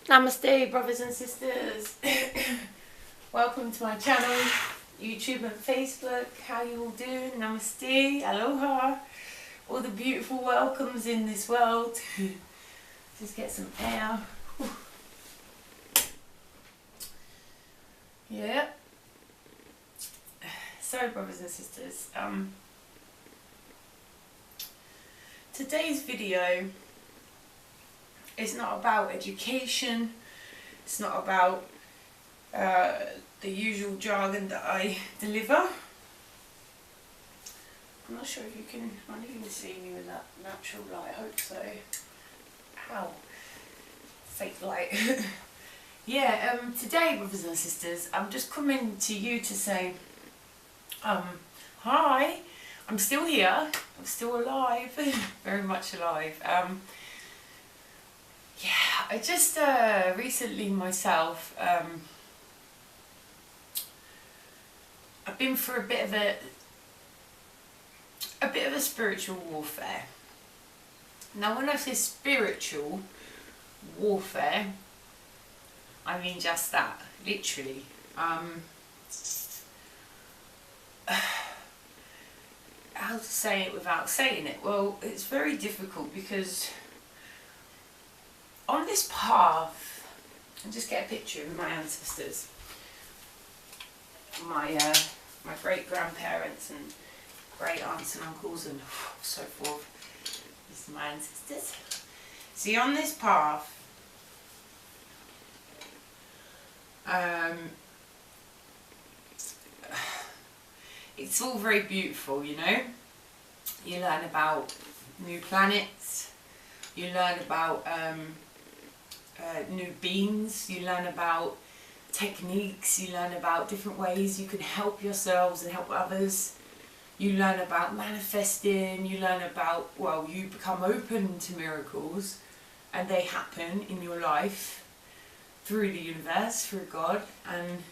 Namaste, brothers and sisters. Welcome to my channel, YouTube and Facebook. How you all doing? Namaste, aloha. All the beautiful welcomes in this world. Just get some air. Yeah. So, brothers and sisters, today's video is not about education. It's not about the usual jargon that I deliver. I'm not sure if you can, I wonder if you can see me with that natural light. I hope so. Ow. Fake light. Yeah, today, brothers and sisters, I'm just coming to you to say, hi, I'm still here, I'm still alive, very much alive. Yeah, I just recently myself, I've been through a bit of a spiritual warfare. Now when I say spiritual warfare, I mean just that, literally. How to say it without saying it? Well, it's very difficult because on this path, and just get a picture of my ancestors, my great grandparents and great aunts and uncles and so forth. These are my ancestors. See, on this path, it's all very beautiful, you know. You learn about new planets, you learn about new beings, you learn about techniques, you learn about different ways you can help yourselves and help others. You learn about manifesting, you learn about, well, you become open to miracles and they happen in your life through the universe, through God, and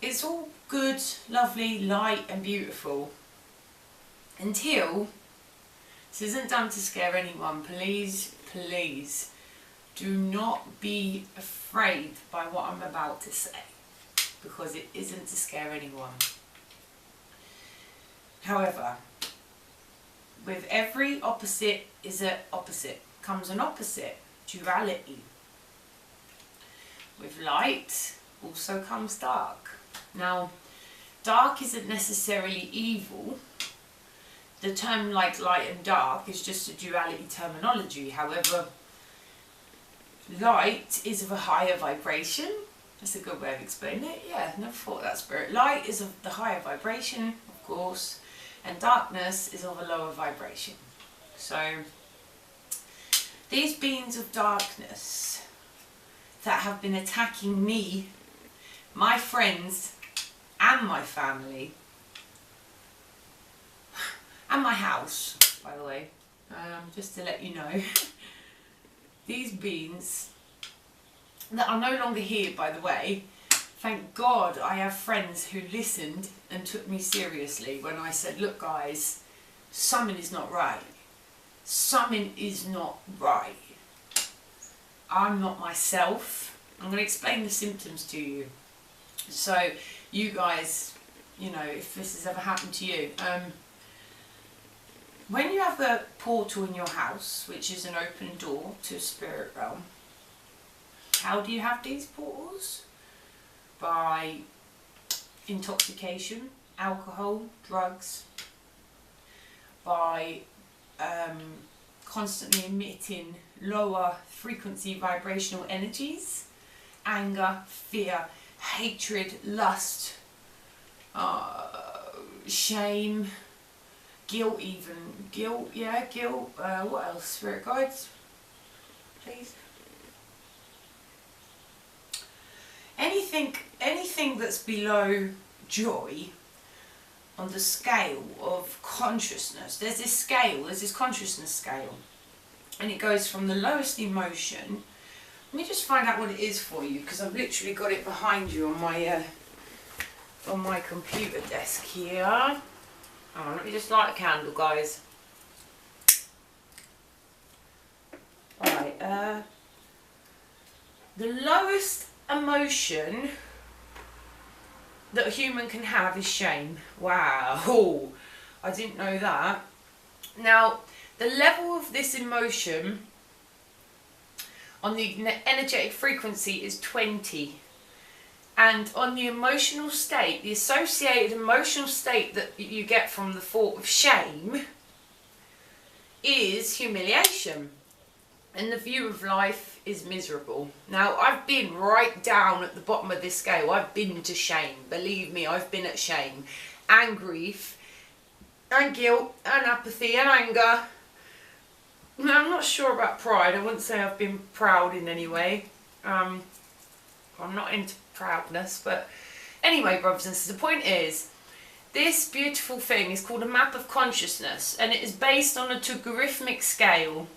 it's all good, lovely, light and beautiful until this isn't done to scare anyone. Please, please do not be afraid by what I'm about to say, because it isn't to scare anyone. However, with every opposite comes an opposite, duality. With light also comes dark. Now, dark isn't necessarily evil. The term like light and dark is just a duality terminology. However, light is of a higher vibration. That's a good way of explaining it. Yeah, never thought of that, spirit. Light is of the higher vibration, of course, and darkness is of a lower vibration. So, these beings of darkness that have been attacking me, my friends, and my family, and my house, by the way, just to let you know, these beings that are no longer here, by the way. Thank God I have friends who listened and took me seriously when I said, look guys, something is not right. Something is not right. I'm not myself. I'm going to explain the symptoms to you. So you guys, you know, if this has ever happened to you, when you have a portal in your house, which is an open door to a spirit realm, how do you have these portals? By intoxication, alcohol, drugs, by constantly emitting lower frequency vibrational energies, anger, fear, hatred, lust, shame, guilt even. Guilt, yeah, guilt. What else? Spirit guides, please. Anything that's below joy on the scale of consciousness. There's this scale, there's this consciousness scale, and it goes from the lowest emotion. Let me just find out what it is for you, because I've literally got it behind you on my computer desk here. Oh, let me just light a candle, guys. Alright, the lowest emotion that a human can have is shame. Wow, I didn't know that. Now, the level of this emotion on the energetic frequency is 20. And on the emotional state, the associated emotional state that you get from the thought of shame is humiliation. And the view of life is miserable. Now, I've been right down at the bottom of this scale. I've been to shame. Believe me, I've been at shame. And grief. And guilt. And apathy. And anger. Now, I'm not sure about pride. I wouldn't say I've been proud in any way. I'm not into proudness. But anyway, brothers and sisters, the point is, this beautiful thing is called a map of consciousness. And it is based on a logarithmic scale.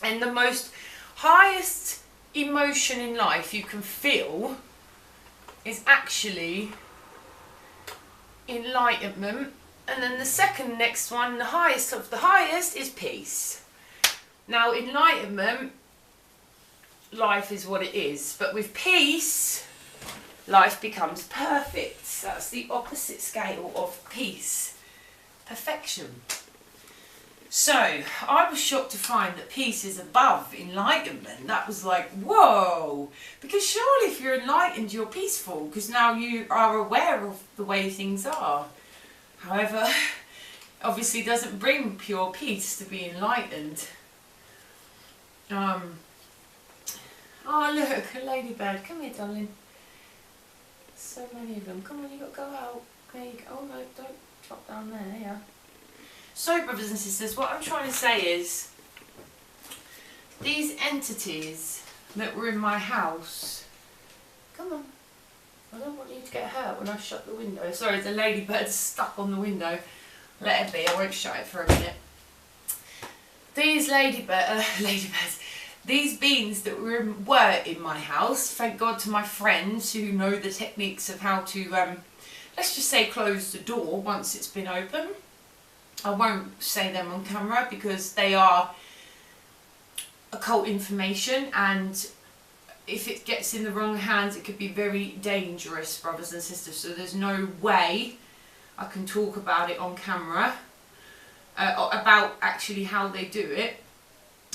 And the most highest emotion in life you can feel is actually enlightenment. And then the second next one, the highest of the highest, is peace. Now, enlightenment, life is what it is. But with peace, life becomes perfect. That's the opposite scale of peace. Perfection. So, I was shocked to find that peace is above enlightenment. That was like, whoa! Because surely if you're enlightened, you're peaceful, because now you are aware of the way things are. However, obviously doesn't bring pure peace to be enlightened. Oh look, a ladybird. Come here, darling. So many of them. Come on, you got to go out. There you go. Oh no, don't drop down there, yeah. So, brothers and sisters, what I'm trying to say is, these entities that were in my house, come on, I don't want you to get hurt when I shut the window. Sorry, the ladybird's stuck on the window. Let it be, I won't shut it for a minute. These ladybirds, these beings that were in my house, thank God to my friends who know the techniques of how to, let's just say, close the door once it's been open. I won't say them on camera because they are occult information, and if it gets in the wrong hands it could be very dangerous, brothers and sisters. So there's no way I can talk about it on camera, about actually how they do it.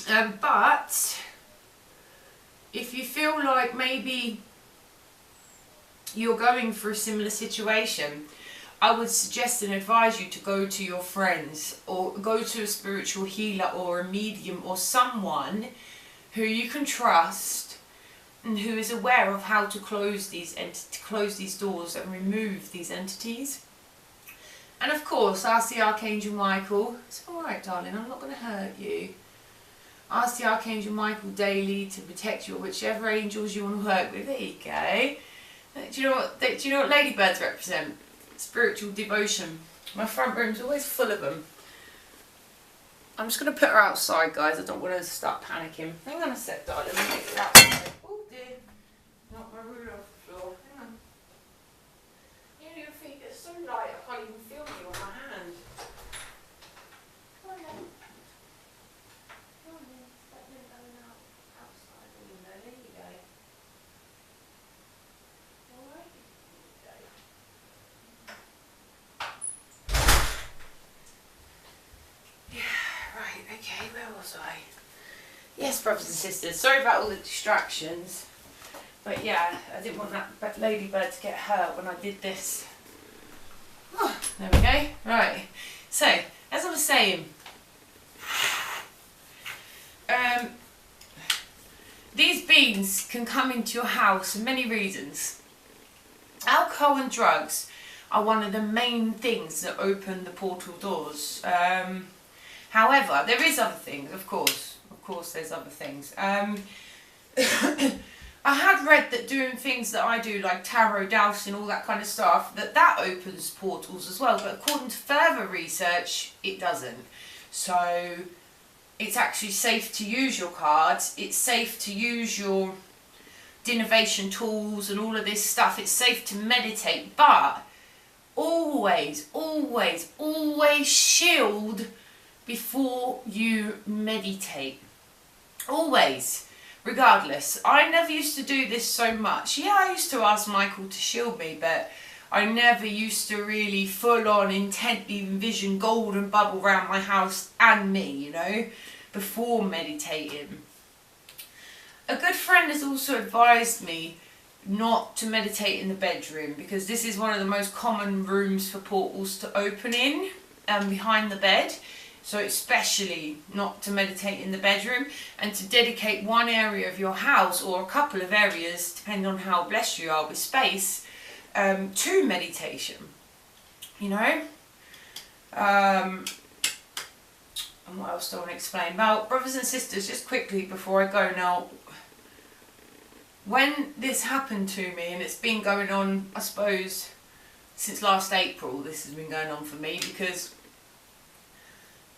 But if you feel like maybe you're going through a similar situation, I would suggest and advise you to go to your friends, or go to a spiritual healer or a medium or someone who you can trust and who is aware of how to close these doors and remove these entities. And of course, ask the Archangel Michael. It's alright, darling, I'm not going to hurt you. Ask the Archangel Michael daily to protect you, or whichever angels you want to work with. There you go. Do you know what ladybirds represent? Spiritual devotion. My front room's always full of them. I'm just going to put her outside, guys. I don't want her to start panicking. Hang on a sec, darling. Let me get her outside. Oh dear. Knock my ruler off the floor. Hang on. You know, your feet are so light I can't even feel you on my hand. Come on then. Come on then. Let me go now. Outside the window. There you go. Alright. There you go. Okay, where was I? Yes, brothers and sisters, sorry about all the distractions, but yeah, I didn't want that ladybird to get hurt when I did this. Oh, there we go. Right, so as I was saying, these beings can come into your house for many reasons. Alcohol and drugs are one of the main things that open the portal doors. However, there is other things, of course there's other things. I had read that doing things that I do, like tarot dowsing, all that kind of stuff, that opens portals as well, but according to further research, it doesn't. So, it's actually safe to use your cards, it's safe to use your divination tools and all of this stuff, it's safe to meditate, but always, always, always shield before you meditate. Always. regardless, I never used to do this so much. Yeah, I used to ask Michael to shield me, but I never used to really full on intently envision golden bubble around my house and me, you know, before meditating. A good friend has also advised me not to meditate in the bedroom, because this is one of the most common rooms for portals to open in, behind the bed. So especially not to meditate in the bedroom, and to dedicate one area of your house, or a couple of areas, depending on how blessed you are with space, to meditation, you know. And what else do I want to explain? Well, brothers and sisters, just quickly before I go now, when this happened to me, and it's been going on, I suppose, since last April, this has been going on for me, because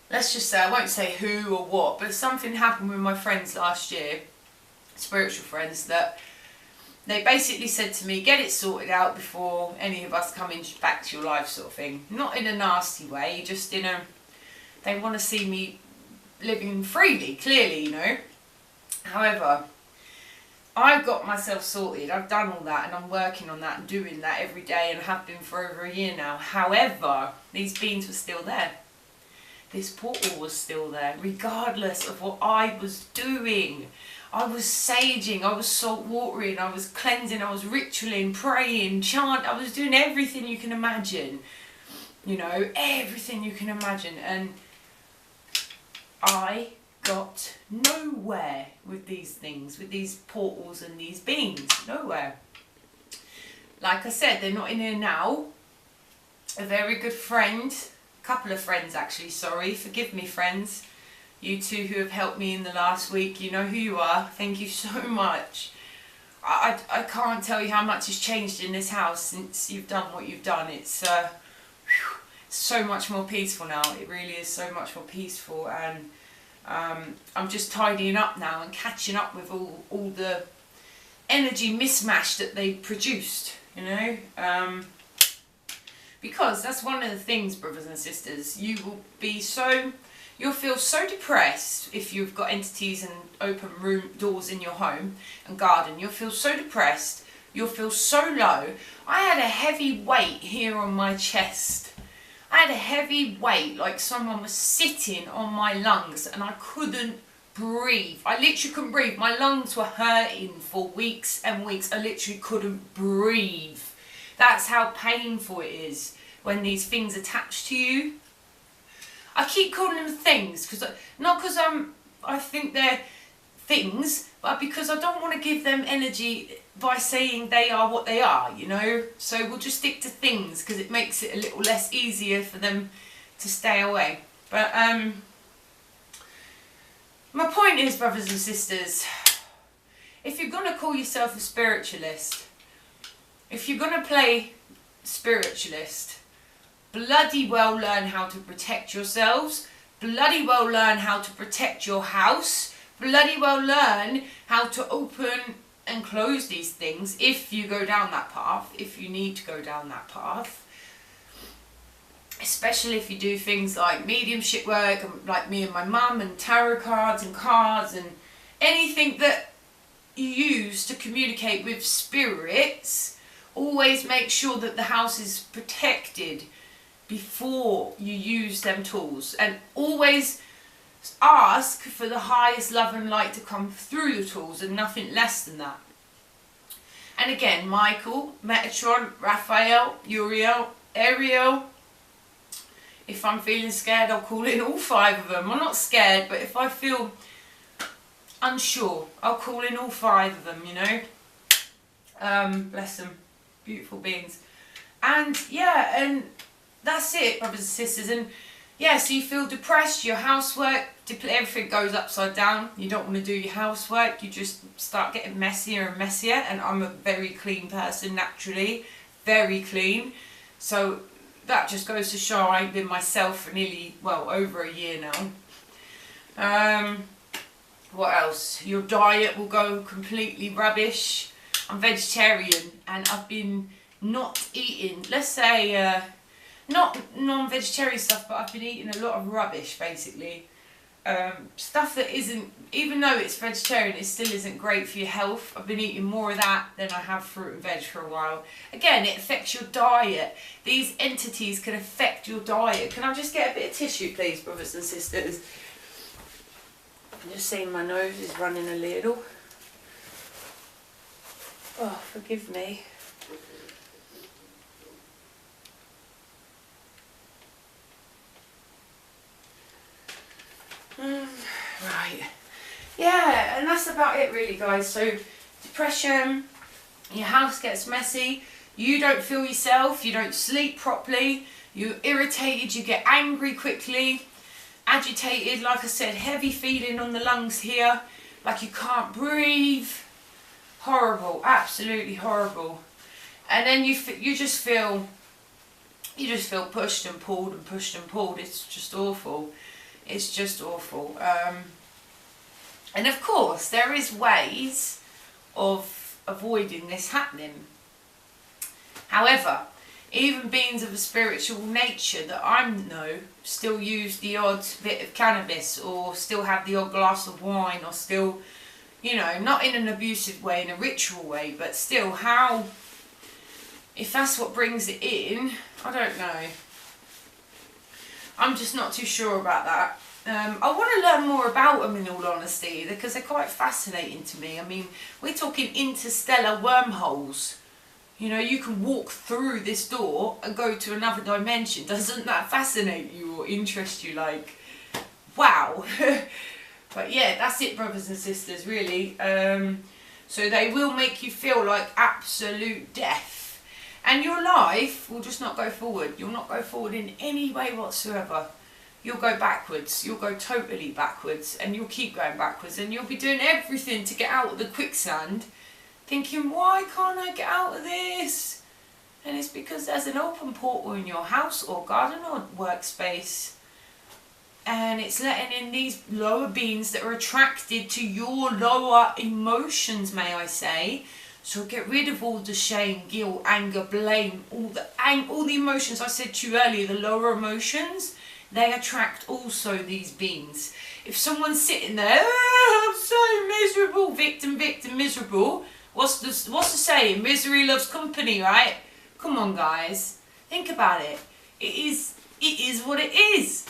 let's just say, I won't say who or what, but something happened with my friends last year, spiritual friends, that they basically said to me, get it sorted out before any of us come back to your life, sort of thing. Not in a nasty way, just in a, they want to see me living freely, clearly, you know. However, I've got myself sorted, I've done all that, and I'm working on that and doing that every day, and have been for over a year now. However, these beings were still there. This portal was still there, regardless of what I was doing. I was saging, I was salt watering, I was cleansing, I was ritualing, praying, chant, I was doing everything you can imagine. You know, everything you can imagine. And I got nowhere with these things, with these portals and these beings. Nowhere. Like I said, they're not in here now. A very good friend, couple of friends actually, sorry, forgive me friends, you two who have helped me in the last week, you know who you are, thank you so much. I can't tell you how much has changed in this house since you've done what you've done. It's so much more peaceful now, it really is so much more peaceful, and I'm just tidying up now and catching up with all the energy mismatch that they produced, you know. Because that's one of the things, brothers and sisters, you'll feel so depressed if you've got entities and open room doors in your home and garden. You'll feel so depressed, you'll feel so low. I had a heavy weight here on my chest. I had a heavy weight, like someone was sitting on my lungs, and I couldn't breathe. I literally couldn't breathe. My lungs were hurting for weeks and weeks. I literally couldn't breathe. That's how painful it is when these things attach to you. I keep calling them things, not because I think they're things, but because I don't want to give them energy by saying they are what they are, you know. So we'll just stick to things, because it makes it a little less easier for them to stay away. But my point is, brothers and sisters, if you're going to call yourself a spiritualist, if you're going to play spiritualist, bloody well learn how to protect yourselves, bloody well learn how to protect your house, bloody well learn how to open and close these things if you go down that path, if you need to go down that path. Especially if you do things like mediumship work, like me and my mum, and tarot cards and anything that you use to communicate with spirits. Always make sure that the house is protected before you use them tools, and always ask for the highest love and light to come through the tools, and nothing less than that. And again, Michael, Metatron, Raphael, Uriel, Ariel. If I'm feeling scared, I'll call in all 5 of them. I'm not scared, but if I feel unsure, I'll call in all 5 of them, you know. Bless them. Beautiful beings. And yeah, and that's it, brothers and sisters. And yeah, so you feel depressed, your housework, everything goes upside down. You don't want to do your housework, you just start getting messier and messier. And I'm a very clean person naturally, very clean. So that just goes to show I've been myself for nearly, well, over a year now. What else? Your diet will go completely rubbish. I'm vegetarian, and I've been not eating, let's say, not non-vegetarian stuff, but I've been eating a lot of rubbish, basically. Stuff that isn't, even though it's vegetarian, it still isn't great for your health. I've been eating more of that than I have fruit and veg for a while. Again, it affects your diet. These entities can affect your diet. Can I just get a bit of tissue, please, brothers and sisters? I'm just seeing my nose is running a little. Oh, forgive me. Right. Yeah, and that's about it really, guys. So, depression, your house gets messy, you don't feel yourself, you don't sleep properly, you're irritated, you get angry quickly, agitated, like I said, heavy feeling on the lungs here, like you can't breathe. Horrible, absolutely horrible. And then you just feel pushed and pulled and pushed and pulled. It's just awful. It's just awful. And of course, there is ways of avoiding this happening. However, even beings of a spiritual nature that I know still use the odd bit of cannabis, or still have the odd glass of wine, or still, you know, not in an abusive way, in a ritual way, but still, how, if that's what brings it in, I don't know. I'm just not too sure about that. I want to learn more about them, in all honesty, because they're quite fascinating to me. I mean, we're talking interstellar wormholes. You know, you can walk through this door and go to another dimension. Doesn't that fascinate you or interest you? Like, wow. But yeah, that's it, brothers and sisters, really. So they will make you feel like absolute death. And your life will just not go forward. You'll not go forward in any way whatsoever. You'll go backwards. You'll go totally backwards. And you'll keep going backwards. And you'll be doing everything to get out of the quicksand, thinking, why can't I get out of this? And it's because there's an open portal in your house or garden or workspace. And it's letting in these lower beings that are attracted to your lower emotions, may I say. So get rid of all the shame, guilt, anger, blame, all the emotions I said to you earlier, the lower emotions. They attract also these beings. If someone's sitting there, oh, I'm so miserable, victim, miserable. What's the saying? Misery loves company, right? Come on, guys. Think about it. It is what it is.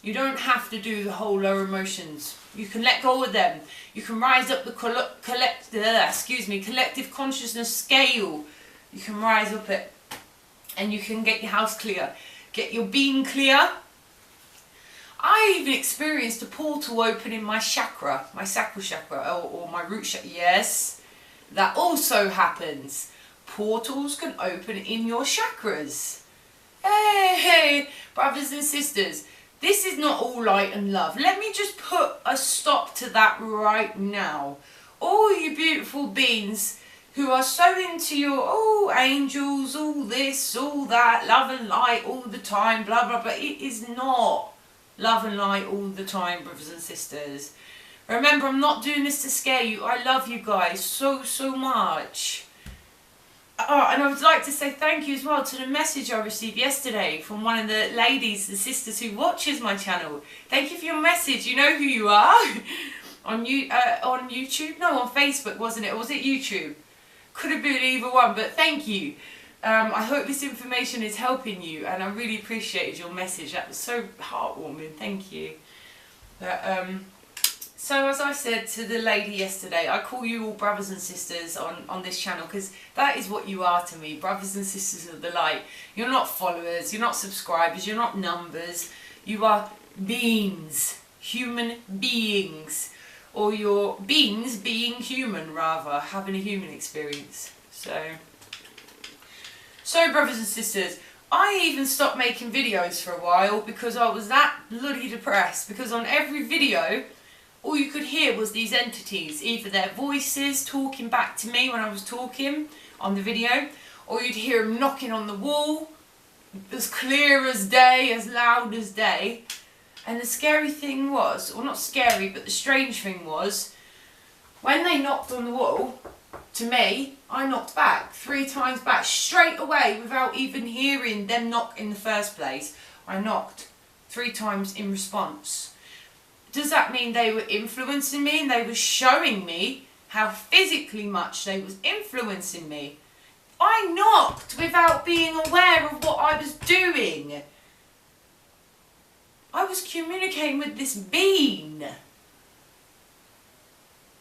You don't have to do the whole lower emotions. You can let go of them. You can rise up the collective consciousness scale. You can rise up it, and you can get your house clear, get your being clear. I even experienced a portal open in my chakra, my sacral chakra, or my root chakra. Yes, that also happens. Portals can open in your chakras. Hey, brothers and sisters, this is not all light and love. Let me just put a stop to that right now. All you beautiful beings who are so into your, angels, all this, all that, love and light all the time, blah, blah, blah. It is not love and light all the time, brothers and sisters. Remember, I'm not doing this to scare you. I love you guys so, so much. And I would like to say thank you as well to the message I received yesterday from one of the ladies, the sisters who watches my channel. Thank you for your message. You know who you are. On YouTube? No, on Facebook, wasn't it? Or was it YouTube? Could have been either one, but thank you. I hope this information is helping you, and I really appreciated your message. That was so heartwarming. Thank you. But, so as I said to the lady yesterday, I call you all brothers and sisters on this channel, because that is what you are to me, brothers and sisters of the light. You're not followers, you're not subscribers, you're not numbers. You are beings, human beings. Or you're beings being human, rather, having a human experience. So brothers and sisters, I even stopped making videos for a while because I was that bloody depressed. Because on every video, all you could hear was these entities, either their voices talking back to me when I was talking on the video, or you'd hear them knocking on the wall, as clear as day, as loud as day. And the scary thing was, or not scary, but the strange thing was, when they knocked on the wall, to me, I knocked back 3 times back, straight away, without even hearing them knock in the first place. I knocked 3 times in response. does that mean they were influencing me and they were showing me how physically much they was influencing me? I knocked without being aware of what I was doing. I was communicating with this being.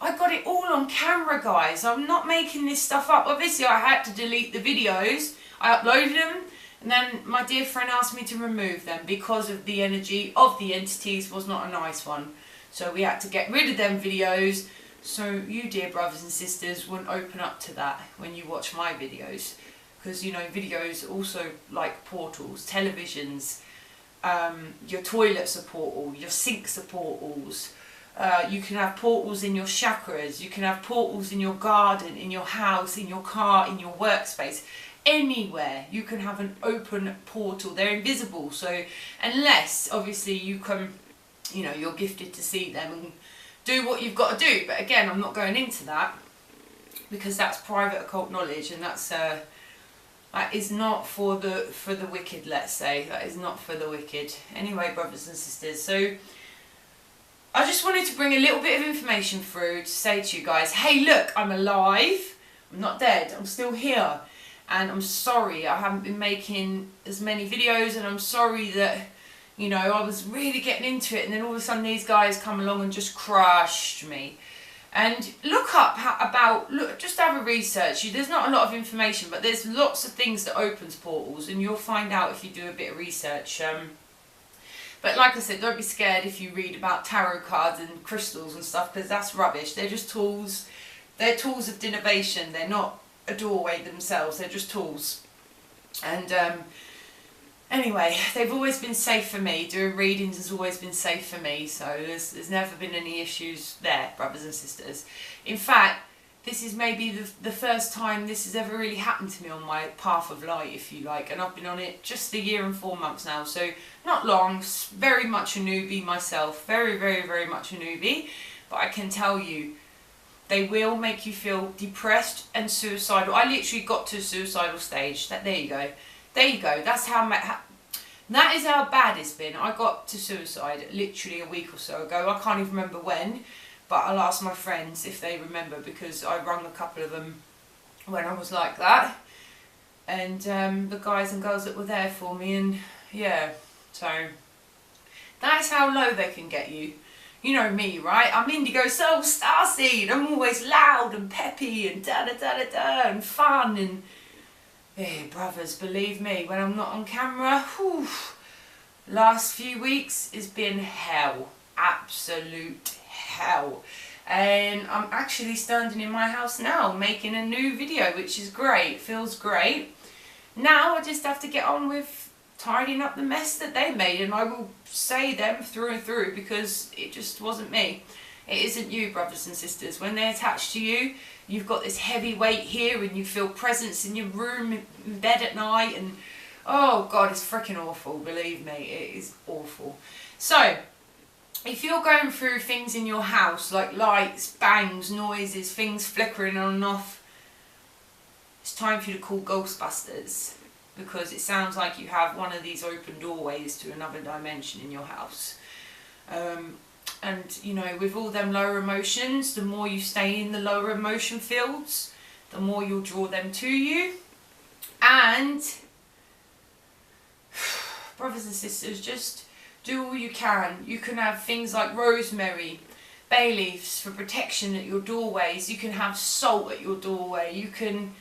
I got it all on camera, guys. I'm not making this stuff up. Obviously, I had to delete the videos. I uploaded them, and then my dear friend asked me to remove them because of the energy of the entities was not a nice one. So we had to get rid of them videos, so you, dear brothers and sisters, wouldn't open up to that when you watch my videos. Because, you know, videos also like portals, televisions, your toilets are portal, your sinks are portals. You can have portals in your chakras, you can have portals in your garden, in your house, in your car, in your workspace. Anywhere you can have an open portal. They're invisible, so unless obviously you can, you know, you're gifted to see them and do what you've got to do. But again, I'm not going into that because that's private occult knowledge, and that is not for the wicked, let's say. That is not for the wicked. Anyway, brothers and sisters, so I just wanted to bring a little bit of information through to say to you guys, hey look, I'm alive, I'm not dead, I'm still here. And I'm sorry I haven't been making as many videos, and I'm sorry that, you know, I was really getting into it and then all of a sudden these guys come along and just crushed me. And look up just have a research. There's not a lot of information, but there's lots of things that opens portals, and you'll find out if you do a bit of research. But like I said, don't be scared if you read about tarot cards and crystals and stuff, because that's rubbish. They're just tools. They're tools of divination. They're not a doorway themselves, they're just tools. And anyway, they've always been safe for me. Doing readings has always been safe for me, so there's never been any issues there, brothers and sisters. In fact, this is maybe the first time this has ever really happened to me on my path of light, if you like, and I've been on it just a year and 4 months now, so not long, very much a newbie myself, very, very, very much a newbie, but I can tell you, they will make you feel depressed and suicidal. I literally got to a suicidal stage. There you go. There you go. That's that is how bad it's been. I got to suicide literally a week or so ago. I can't even remember when, but I'll ask my friends if they remember, because I rung a couple of them when I was like that. And the guys and girls that were there for me, and yeah, so that's how low they can get you. You know me, right? I'm Indigo Soul Starseed. I'm always loud and peppy and da-da-da-da-da and fun. And hey, brothers, believe me, when I'm not on camera, whew, last few weeks has been hell. Absolute hell. And I'm actually standing in my house now making a new video, which is great. Feels great. Now I just have to get on with tidying up the mess that they made, and I will say them through and through, because it just wasn't me. It isn't you, brothers and sisters. When they attach to you, you've got this heavy weight here, and you feel presence in your room, in bed at night, and oh God, it's freaking awful, believe me, it is awful. So, if you're going through things in your house, like lights, bangs, noises, things flickering on and off, it's time for you to call Ghostbusters. Because it sounds like you have one of these open doorways to another dimension in your house. And, you know, with all them lower emotions, the more you stay in the lower emotion fields, the more you'll draw them to you. And, brothers and sisters, just do all you can. You can have things like rosemary, bay leaves for protection at your doorways. You can have salt at your doorway. You can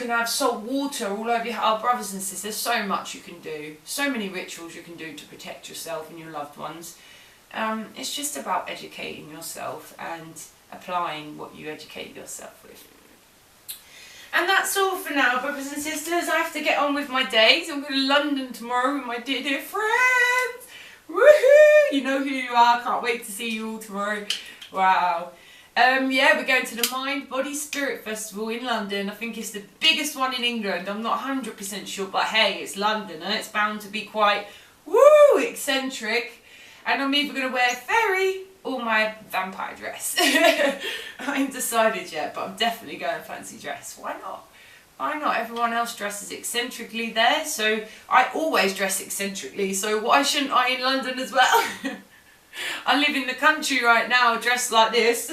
have salt water all over your house. Oh, brothers and sisters, there's so much you can do. So many rituals you can do to protect yourself and your loved ones. It's just about educating yourself and applying what you educate yourself with. And that's all for now, brothers and sisters. I have to get on with my days. I'm going to London tomorrow with my dear, dear friends. Woohoo! You know who you are. Can't wait to see you all tomorrow. Wow. Yeah, we're going to the Mind, Body, Spirit Festival in London. I think it's the biggest one in England. I'm not 100% sure, but hey, it's London, and it's bound to be quite, woo, eccentric. And I'm either going to wear fairy or my vampire dress. I ain't decided yet, but I'm definitely going fancy dress. Why not? Why not? Everyone else dresses eccentrically there, so I always dress eccentrically, so why shouldn't I in London as well? I live in the country right now, dressed like this.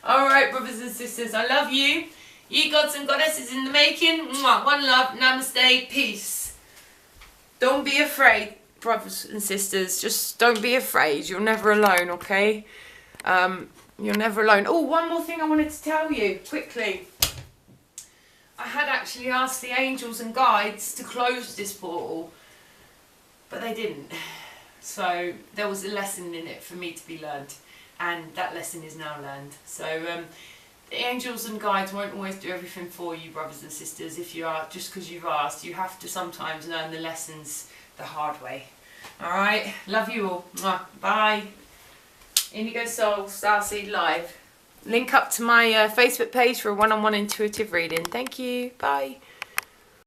Alright, brothers and sisters, I love you. You gods and goddesses in the making. Mwah. One love, namaste, peace. Don't be afraid, brothers and sisters. Just don't be afraid. You're never alone, okay? You're never alone. Oh, one more thing I wanted to tell you, quickly. I had actually asked the angels and guides to close this portal, but they didn't. So there was a lesson in it for me to be learned, and that lesson is now learned. So the angels and guides won't always do everything for you, brothers and sisters. If you are, just because you've asked, you have to sometimes learn the lessons the hard way. Alright, love you all. Mwah. Bye. Indigo Soul, Starseed Live. Link up to my Facebook page for a one-on-one intuitive reading. Thank you. Bye.